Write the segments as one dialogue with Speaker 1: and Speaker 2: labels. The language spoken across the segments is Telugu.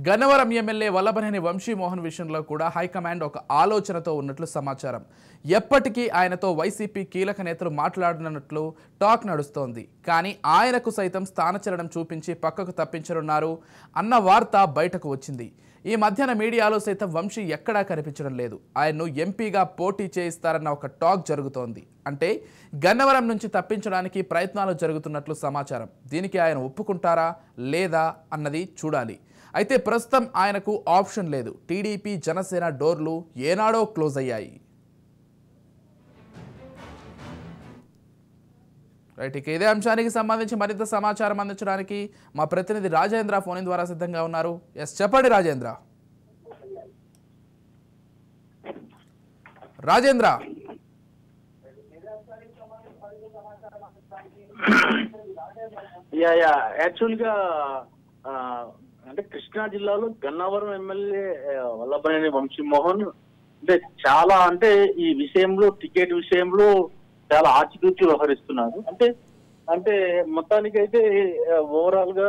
Speaker 1: గన్నవరం ఎమ్మెల్యే వల్లభనేని వంశీమోహన్ విషయంలో కూడా హైకమాండ్ ఒక ఆలోచనతో ఉన్నట్లు సమాచారం. ఎప్పటికీ ఆయనతో వైసీపీ కీలక నేతలు మాట్లాడనున్నట్లు టాక్ నడుస్తోంది. కానీ ఆయనకు సైతం స్థానచలనం చూపించి పక్కకు తప్పించనున్నారు అన్న వార్త బయటకు వచ్చింది. ఈ మధ్యన మీడియాలో సైతం వంశీ ఎక్కడా కనిపించడం లేదు. ఆయన్ను ఎంపీగా పోటీ చేయిస్తారన్న ఒక టాక్ జరుగుతోంది. అంటే గన్నవరం నుంచి తప్పించడానికి ప్రయత్నాలు జరుగుతున్నట్లు సమాచారం. దీనికి ఆయన ఒప్పుకుంటారా లేదా అన్నది చూడాలి. అయితే ప్రస్తుతం ఆయనకు ఆప్షన్ లేదు. టీడీపీ జనసేన డోర్లు ఏనాడో క్లోజ్ అయ్యాయి. రైట్, ఇక ఇదే అంశానికి సంబంధించి మరింత సమాచారం అందించడానికి మా ప్రతినిధి రాజేంద్ర ఫోన్ ద్వారా సిద్ధంగా ఉన్నారు. ఎస్, చెప్పండి రాజేంద్ర. రాజేంద్ర,
Speaker 2: యాక్చువల్గా అంటే కృష్ణా జిల్లాలో గన్నవరం ఎమ్మెల్యే వల్లభనేని వంశీమోహన్ అంటే ఈ విషయంలో టికెట్ విషయంలో చాలా ఆచితూచి వ్యవహరిస్తున్నారు. అంటే మొత్తానికి అయితే ఓవరాల్ గా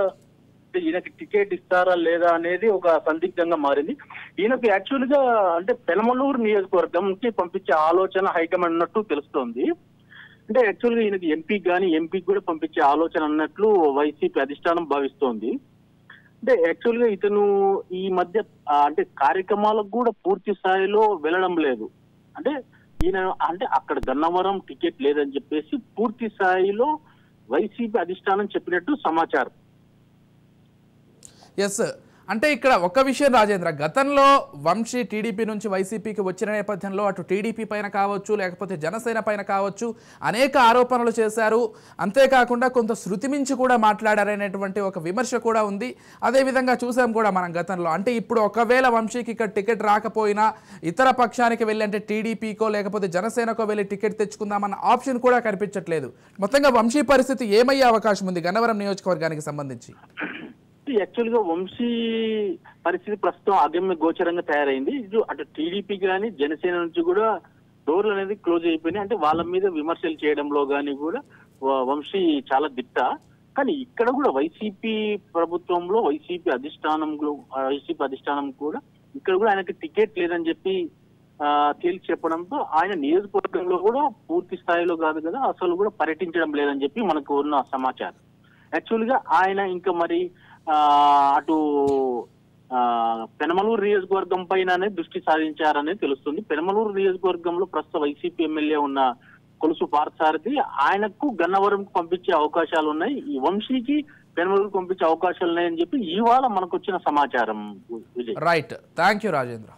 Speaker 2: ఈయనకి టికెట్ ఇస్తారా లేదా అనేది ఒక సందిగ్ధంగా మారింది. ఈయనకు యాక్చువల్ గా అంటే పెనమలూరు నియోజకవర్గంకి పంపించే ఆలోచన హైకమాండ్ ఉన్నట్టు తెలుస్తోంది. అంటే యాక్చువల్ గా ఈయనకి ఎంపీకి కూడా పంపించే ఆలోచన అన్నట్లు వైసీపీ అధిష్టానం భావిస్తోంది. అంటే యాక్చువల్ గా ఇతను ఈ మధ్య అంటే కార్యక్రమాలకు కూడా పూర్తి స్థాయిలో వెళ్ళడం లేదు. అంటే ఈయన అంటే అక్కడ గన్నవరం టికెట్ లేదని చెప్పేసి పూర్తి స్థాయిలో వైసీపీ అధిష్టానం చెప్పినట్టు సమాచారం.
Speaker 1: ఎస్, అంటే ఇక్కడ ఒక విషయం రాజేంద్ర, గతంలో వంశీ టీడీపీ నుంచి వైసీపీకి వచ్చిన నేపథ్యంలో అటు టీడీపీ పైన కావచ్చు లేకపోతే జనసేన పైన కావచ్చు అనేక ఆరోపణలు చేశారు. అంతేకాకుండా కొంత శృతి మించి కూడా మాట్లాడారనేటువంటి ఒక విమర్శ కూడా ఉంది. అదేవిధంగా చూసాం కూడా మనం గతంలో. అంటే ఇప్పుడు ఒకవేళ వంశీకి ఇక్కడ టికెట్ రాకపోయినా ఇతర పక్షానికి వెళ్ళి అంటే టీడీపీకో లేకపోతే జనసేనకో వెళ్ళి టికెట్ తెచ్చుకుందామన్న ఆప్షన్ కూడా కనిపించట్లేదు. మొత్తంగా వంశీ పరిస్థితి ఏమయ్యే అవకాశం ఉంది గన్నవరం నియోజకవర్గానికి సంబంధించి?
Speaker 2: యాక్చువల్ గా వంశీ పరిస్థితి ప్రస్తుతం అగమ్య గోచరంగా తయారైంది. ఇది అటు టీడీపీ కానీ జనసేన నుంచి కూడా డోర్లు అనేది క్లోజ్ అయిపోయినాయి. అంటే వాళ్ళ మీద విమర్శలు చేయడంలో కానీ కూడా వంశీ చాలా దిట్ట. కానీ ఇక్కడ కూడా వైసీపీ ప్రభుత్వంలో వైసీపీ అధిష్టానం కూడా ఇక్కడ కూడా ఆయనకి టికెట్ లేదని చెప్పి తేల్చి చెప్పడంతో ఆయన నియోజకవర్గంలో కూడా పూర్తి స్థాయిలో కాదు కదా అసలు కూడా పర్యటించడం లేదని చెప్పి మనకు ఉన్న సమాచారం. యాక్చువల్ గా ఆయన ఇంకా మరి అటు పెనమలూరు నియోజకవర్గం పైన దృష్టి సాధించారనేది తెలుస్తుంది. పెనమలూరు నియోజకవర్గంలో ప్రస్తుత వైసీపీ ఎమ్మెల్యే ఉన్న కొలుసు పార్థసారథి ఆయనకు గన్నవరంకు పంపించే అవకాశాలు ఉన్నాయి. ఈ వంశీకి పెనమలూరు పంపించే అవకాశాలు ఉన్నాయని చెప్పి ఇవాళ మనకు వచ్చిన సమాచారం.
Speaker 1: Right, thank you Rajendra.